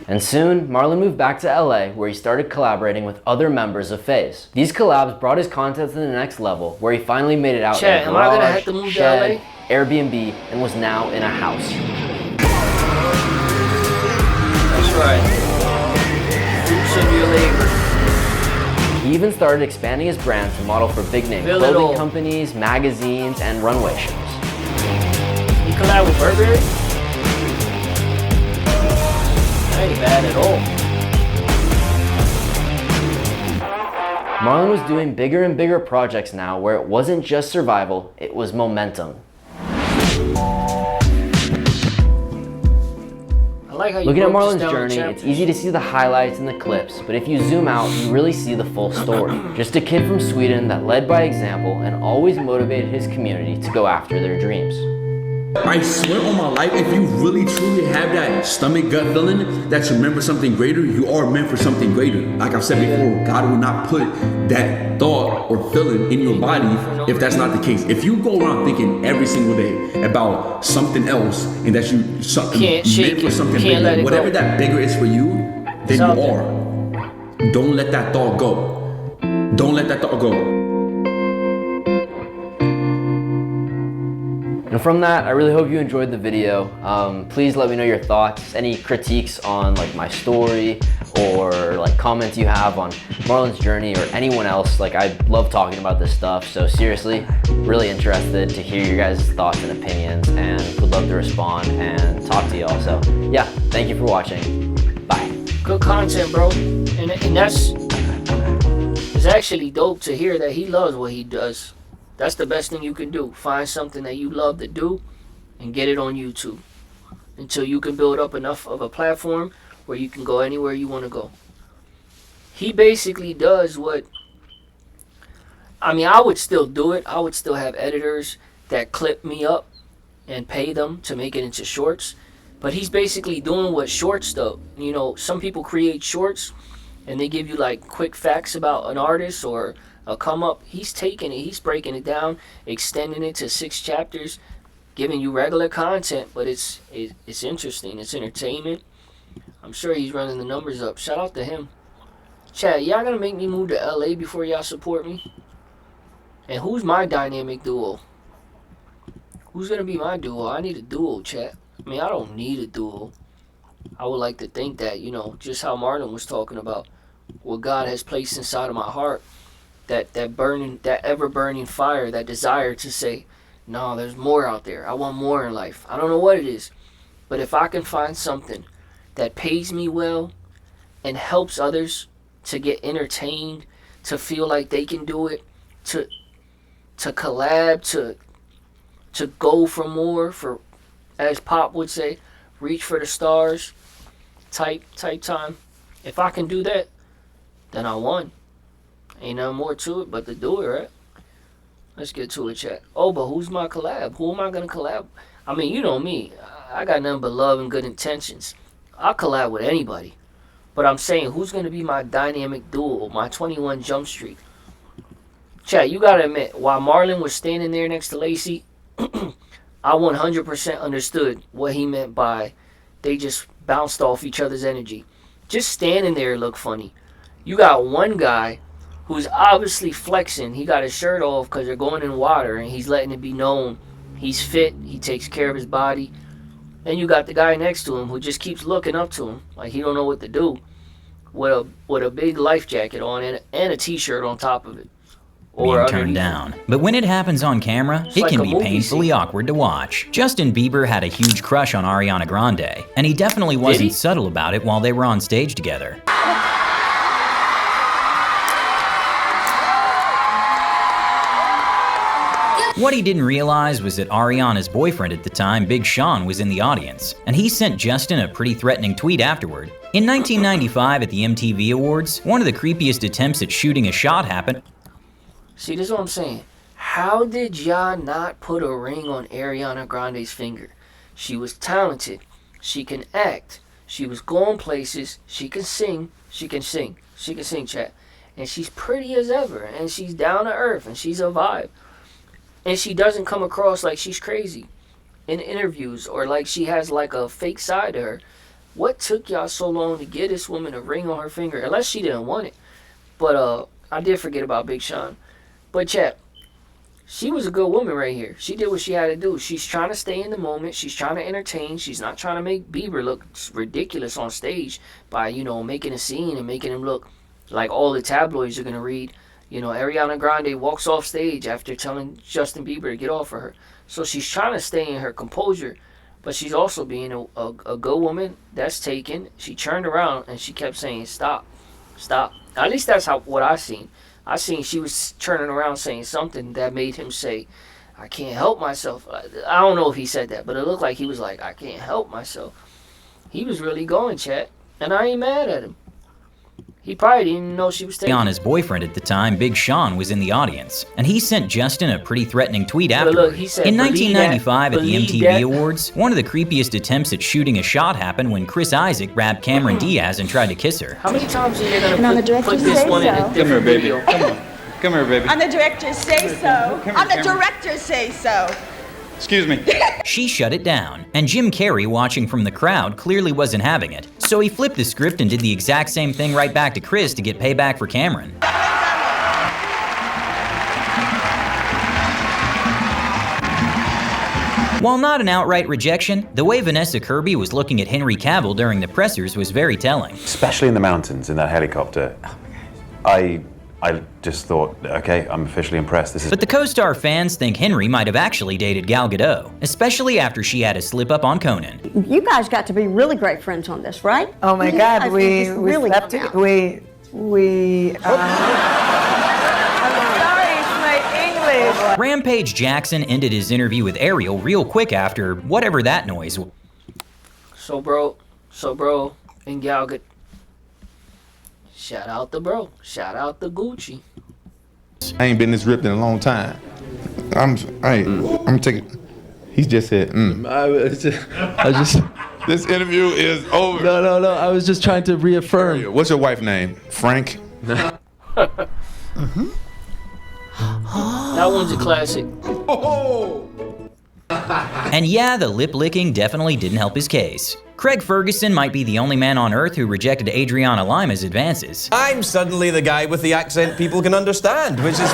And soon, Marlon moved back to LA, where he started collaborating with other members of FaZe. These collabs brought his content to the next level, where he finally made it out Chat, in a am I gonna garage, have to move to shed, LA? Airbnb, and was now in a house. That's right. Fruits of your labor. He even started expanding his brand to model for big-name Feel it all. clothing companies, magazines, and runway shows. You collab with Burberry? That ain't bad at all. Marlon was doing bigger and bigger projects now, where it wasn't just survival, it was momentum. I like how you Looking at broke this Marlon's down in journey, chapters. it's easy to see the highlights and the clips, but if you zoom out, you really see the full story. Just a kid from Sweden that led by example and always motivated his community to go after their dreams. I swear on my life, if you really truly have that stomach gut feeling that you meant for something greater, you are meant for something greater. Like I've said before, God will not put that thought or feeling in your body if that's not the case. If you go around thinking every single day about something else and that you Can't shake meant for it. something Can't let bigger, it whatever go. that bigger is for you, then out you there. are. Don't let that thought go. Don't let that thought go. And from that, I really hope you enjoyed the video. Please let me know your thoughts, any critiques on like my story, or like comments you have on Marlon's journey, or anyone else. Like, I love talking about this stuff, so seriously, really interested to hear your guys' thoughts and opinions, and would love to respond and talk to y'all. So yeah, thank you for watching. Bye. Good content, bro. And that's it's actually dope to hear that he loves what he does. That's the best thing you can do. Find something that you love to do and get it on YouTube until you can build up enough of a platform where you can go anywhere you want to go. He basically does what, I mean, I would still do it. I would still have editors that clip me up and pay them to make it into shorts. But he's basically doing what shorts do. You know, some people create shorts and they give you like quick facts about an artist or a come up. He's taking it, he's breaking it down, extending it to 6 chapters, giving you regular content, but it's interesting, it's entertainment. I'm sure he's running the numbers up. Shout out to him. Chat, y'all gonna make me move to LA before y'all support me? And who's my dynamic duo? Who's gonna be my duo? I need a duo, chat. I mean, I don't need a duo. I would like to think that, you know, just how Marlon was talking about, what God has placed inside of my heart, that burning, that ever burning fire, that desire to say, no, there's more out there. I want more in life. I don't know what it is, but if I can find something that pays me well and helps others to get entertained, to feel like they can do it, to collab, to go for more, for, as Pop would say, reach for the stars type time. If I can do that, then I won. Ain't nothing more to it but to do it, right? Let's get to it, chat. Oh, but who's my collab? Who am I gonna collab? I mean, you know me. I got nothing but love and good intentions. I'll collab with anybody. But I'm saying, who's gonna be my dynamic duo, my 21 Jump Street? Chat, you gotta admit, while Marlon was standing there next to Lacey, I 100% understood what he meant by they just bounced off each other's energy. Just standing there looked funny. You got one guy who's obviously flexing. He got his shirt off because they're going in water, and he's letting it be known he's fit, he takes care of his body. And you got the guy next to him who just keeps looking up to him like he don't know what to do, with a big life jacket on and a t-shirt on top of it. Being turned down. But when it happens on camera, it can be painfully awkward to watch. Justin Bieber had a huge crush on Ariana Grande, and he definitely wasn't subtle about it while they were on stage together. What he didn't realize was that Ariana's boyfriend at the time, Big Sean, was in the audience, and he sent Justin a pretty threatening tweet afterward. In 1995 at the MTV Awards, one of the creepiest attempts at shooting a shot happened. See, this is what I'm saying. How did y'all not put a ring on Ariana Grande's finger? She was talented. She can act. She was going places. She can sing. She can sing, chat. And she's pretty as ever. And she's down to earth. And she's a vibe. And she doesn't come across like she's crazy in interviews or like she has like a fake side to her. What took y'all so long to get this woman a ring on her finger? Unless she didn't want it. But I did forget about Big Sean. But chat, she was a good woman right here. She did what she had to do. She's trying to stay in the moment. She's trying to entertain. She's not trying to make Bieber look ridiculous on stage by, making a scene and making him look like all the tabloids are going to read. Ariana Grande walks off stage after telling Justin Bieber to get off of her. So she's trying to stay in her composure, but she's also being a good woman that's taken. She turned around and she kept saying, stop, stop. At least that's what I seen. I seen she was turning around saying something that made him say, I can't help myself. I don't know if he said that, but it looked like he was like, I can't help myself. He was really going, chat, and I ain't mad at him. He probably didn't know she was taking Ariana's boyfriend at the time, Big Sean, was in the audience, and he sent Justin a pretty threatening tweet afterward. Look, he said, in 1995 at the believe MTV that. Awards, one of the creepiest attempts at shooting a shot happened when Chris Isaac grabbed Cameron Diaz and tried to kiss her. How many times are you going to put this one in a different video? Come on. Come here, baby. And the directors say so. And the directors say so. Excuse me. She shut it down, and Jim Carrey, watching from the crowd, clearly wasn't having it. So he flipped the script and did the exact same thing right back to Chris to get payback for Cameron. While not an outright rejection, the way Vanessa Kirby was looking at Henry Cavill during the pressers was very telling. Especially in the mountains, in that helicopter. I just thought, okay, I'm officially impressed. But the co-star fans think Henry might have actually dated Gal Gadot, especially after she had a slip-up on Conan. You guys got to be really great friends on this, right? Oh my God, we really slept together. Sorry, my English. Rampage Jackson ended his interview with Ariel real quick after whatever that noise was. So bro, and Gal Gadot. Shout out to bro. Shout out to Gucci. I ain't been this ripped in a long time. I'm taking. He just said, I just. This interview is over. No. I was just trying to reaffirm. What's your wife's name? Frank? That one's a classic. And yeah, the lip licking definitely didn't help his case. Craig Ferguson might be the only man on earth who rejected Adriana Lima's advances. I'm suddenly the guy with the accent people can understand, which is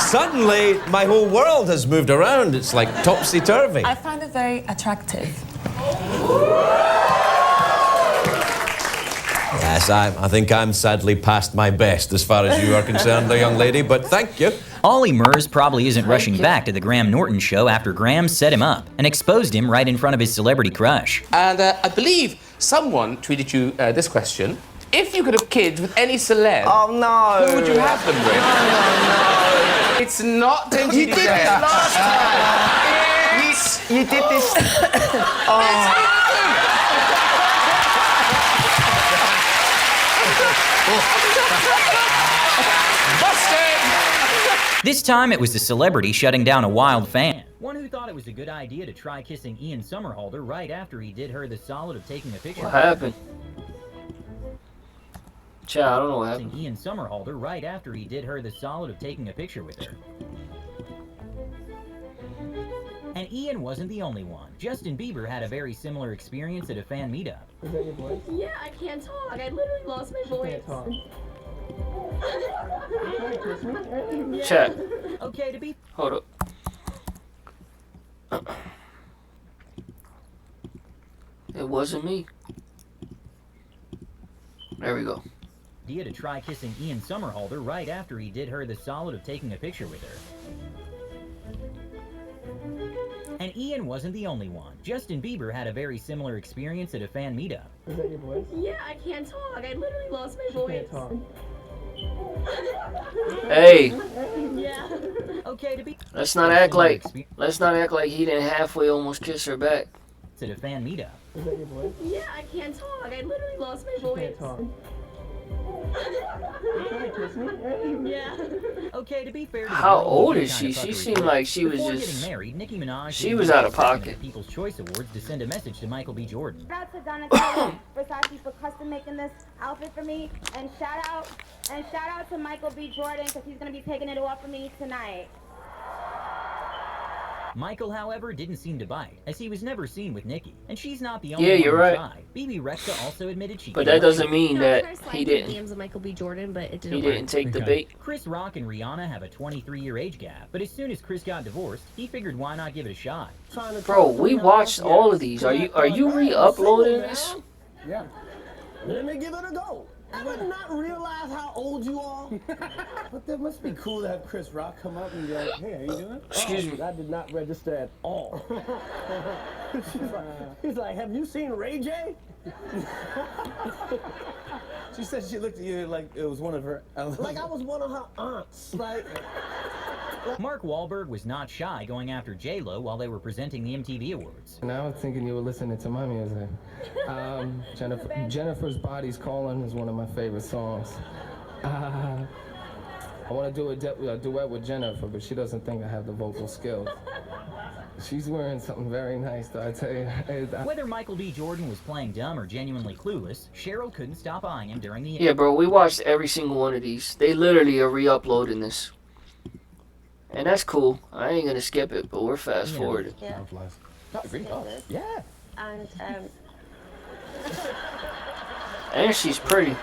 suddenly my whole world has moved around. It's like topsy-turvy. I find it very attractive. Yes, I think I'm sadly past my best as far as you are concerned, young lady, but thank you. Ollie Murs probably isn't rushing back to the Graham Norton show after Graham set him up and exposed him right in front of his celebrity crush. And I believe someone tweeted you this question. If you could have kids with any celeb, who would you have them with? No. It's not Dingy You did this last time. You did this. This time it was the celebrity shutting down a wild fan. One who thought it was a good idea to try kissing Ian Somerhalder right after he did her the solid of taking a picture. What happened? Chat, I don't know what happened. Ian Somerhalder right after he did her the solid of taking a picture with her. And And Ian wasn't the only one. Justin Bieber had a very similar experience at a fan meetup. Is that your voice? Yeah, I can't talk. I literally lost my voice. Chat. Okay to be. Hold up. It wasn't me. There we go. Idea to try kissing Ian Somerhalder right after he did her the solid of taking a picture with her. And Ian wasn't the only one. Justin Bieber had a very similar experience at a fan meetup. Is that your voice? Yeah, I can't talk. I literally lost my voice. Hey. Yeah. Okay to be. Let's not act like he didn't halfway almost kiss her back. At a fan meetup. Is that your voice? Yeah, I can't talk. I literally lost my voice. Yeah. Okay, to be fair to How old is she? She seemed like she was Before just. getting married, Nicki Minaj She was out of pocket. People's Choice Awards to send a message to Michael B. Jordan. Shout out to Donatella Versace for custom making this outfit for me, and shout out to Michael B. Jordan because he's gonna be taking it off for me tonight. Michael, however, didn't seem to bite, as he was never seen with Nicki, and she's not the only Yeah, one you're who right. tried. BB Rexa also admitted she. But that doesn't mean No, that I tried he sliding didn't. DMs of Michael B. Jordan, but it didn't He work. didn't take the bait. Chris Rock and Rihanna have a 23-year age gap, but as soon as Chris got divorced, he figured why not give it a shot. Bro, we watched all of these. Are you re-uploading this? Yeah. Let me give it a go. I did not realize how old you are. But that must be cool to have Chris Rock come up and be like, hey, how you doing? Excuse me. That did not register at all. He's like, have you seen Ray J? She said she looked at you like it was one of her. Like I was one of her aunts. Like. Mark Wahlberg was not shy going after J-Lo while they were presenting the MTV Awards. And I was thinking you were listening to my music. Jennifer's Body's Calling is one of my favorite songs. I want to do a duet with Jennifer, but she doesn't think I have the vocal skills. She's wearing something very nice, though, I tell you. Whether Michael B. Jordan was playing dumb or genuinely clueless, Cheryl couldn't stop eyeing him during the Yeah, bro, we watched every single one of these. They literally are re-uploading this. And that's cool. I ain't gonna skip it, but we're fast forwarding. Yeah. Yeah. And she's pretty.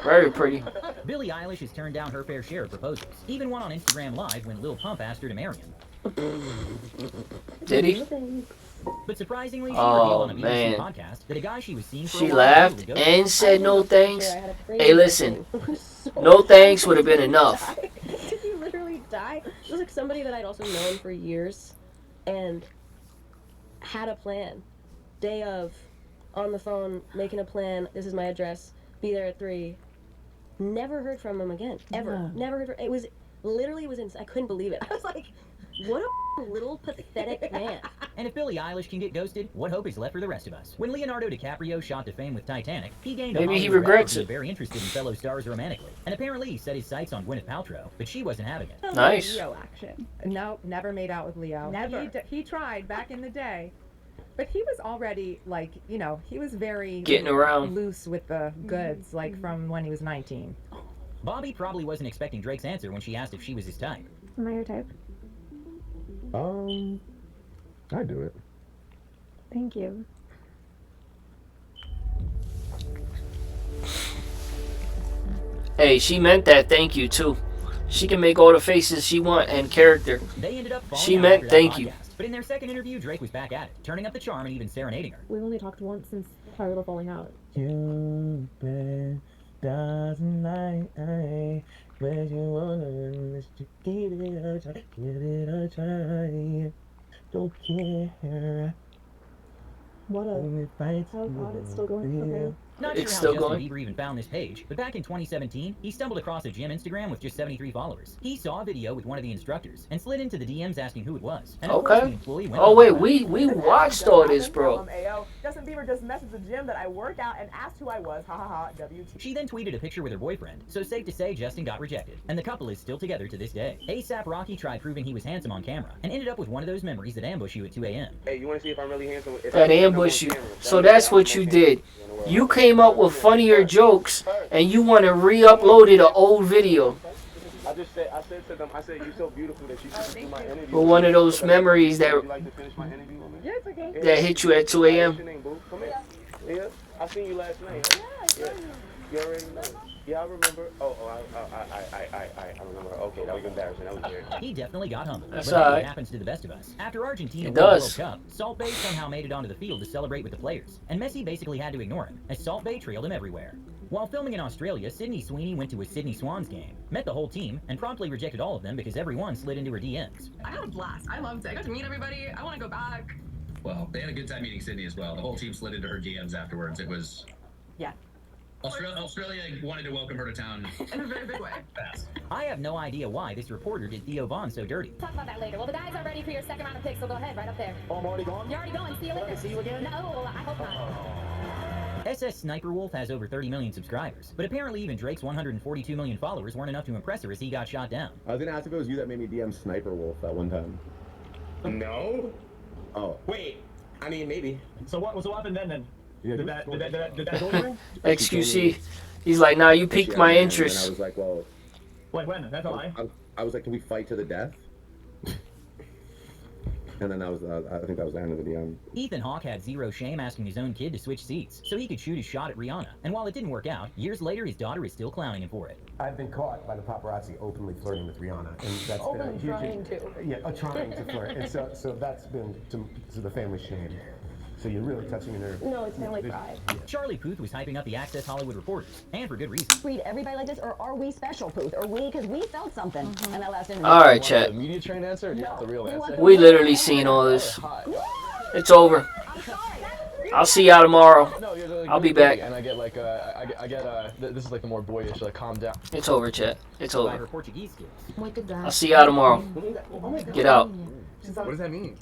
Very pretty. Billie Eilish has turned down her fair share of proposals, even one on Instagram Live when Lil Pump asked her to marry him. Did he? But surprisingly, she Oh, revealed on a BBC man. podcast that a guy she was seeing for She a while laughed totally ghosted. and said no thanks. Hey, listen. No thanks would have been enough. Did he literally die? It was like somebody that I'd also known for years and had a plan. Day of, on the phone, making a plan. This is my address. Be there at 3. Never heard from him again. Ever. Yeah. Never heard from him. It was literally I couldn't believe it. I was like, what a little pathetic man. And if Billie Eilish can get ghosted, what hope is left for the rest of us? When Leonardo DiCaprio shot to fame with Titanic, he gained a Maybe he Hollywood regrets record of it. being very interested in fellow stars romantically. And apparently he set his sights on Gwyneth Paltrow, but she wasn't having it. Nice. Leo action. No, never made out with Leo. Never. He tried back in the day. But he was already, like, you know, he was very Getting around. loose with the goods, like from when he was 19. Bobby probably wasn't expecting Drake's answer when she asked if she was his type. Am I your type? I do it. Thank you. Hey, she meant that thank you too. She can make all the faces she want and character. They ended up falling She out meant after that thank you. podcast. But in their second interview, Drake was back at it, turning up the charm and even serenading her. We've only talked once since our little falling out. You've been doesn't like where you wanna just give it a try, give it a try. Don't care. What a... Oh god, it's still going. Okay. Not It's sure still how Justin going. Bieber even found this page, but back in 2017, he stumbled across a gym Instagram with just 73 followers. He saw a video with one of the instructors and slid into the DMs asking who it was. And of course, the Okay. employee went Oh on wait, the we watched all this, bro. Ayo, Justin Bieber just messaged the gym that I work out and asked who I was. Ha ha ha. WT. She then tweeted a picture with her boyfriend, so safe to say Justin got rejected. And the couple is still together to this day. A$AP Rocky tried proving he was handsome on camera, and ended up with one of those memories that ambush you at 2 a.m. Hey, you want to see if I'm really handsome? That ambush you. So that's what you did. You came up with funnier jokes and you want to re-upload an old video. I said to them, I said, you're so beautiful that you should do my interview. But one of those memories that Would you like to finish my interview with me? Yeah, it's okay. that hit you at 2 a.m. What's your name, boo? Come here. Yeah, I seen you last night. Yeah. You already know. Yeah, I remember. I remember. Okay, that was embarrassing. That was weird. He definitely got humbled. That's but all it right. happens to the best of us. After Argentina It won the World does. Cup, Salt Bae somehow made it onto the field to celebrate with the players, and Messi basically had to ignore him, as Salt Bae trailed him everywhere. While filming in Australia, Sydney Sweeney went to a Sydney Swans game, met the whole team, and promptly rejected all of them because everyone slid into her DMs. I had a blast. I loved it. I got to meet everybody. I want to go back. Well, they had a good time meeting Sydney as well. The whole team slid into her DMs afterwards. It was... Yeah. Australia wanted to welcome her to town. In a very big way. Fast. I have no idea why this reporter did Theo Vaughn so dirty. Talk about that later. Well, the guys are ready for your second round of picks, so go ahead, right up there. Oh, I'm already gone? You're already going. See you later. See you again? No, I hope not. SS Sniper Wolf has over 30 million subscribers, but apparently even Drake's 142 million followers weren't enough to impress her as he got shot down. I was gonna ask if it was you that made me DM Sniper Wolf that one time. No? Oh. Wait. I mean, maybe. So what happened then? Yeah, Did that go through? XQC. He's like, nah, you piqued my And I interest. was like, well... Like when? That's a lie. I was like, can we fight to the death? And then I think that was the end of the DM. Ethan Hawke had zero shame asking his own kid to switch seats so he could shoot his shot at Rihanna. And while it didn't work out, years later his daughter is still clowning him for it. I've been caught by the paparazzi openly flirting with Rihanna, and that's Openly been a trying huge... to. Yeah, trying to flirt. And so that's been to the family shame. So you're really touching a nerve. No, it's family pride. Charlie Puth was hyping up the Access Hollywood reporters, and for good reason. Treat everybody like this, or are we special, Puth? Or we, because we felt something in that last interview. All right, chat. The media trained answer, or do you want the real answer? We literally seen all this. It's over. I'll see y'all tomorrow. I'll be back. And I get like, this is like the more boyish, like calm down. It's over, chat. It's over. Portuguese skills. I'll see y'all tomorrow. Get out. What does that mean?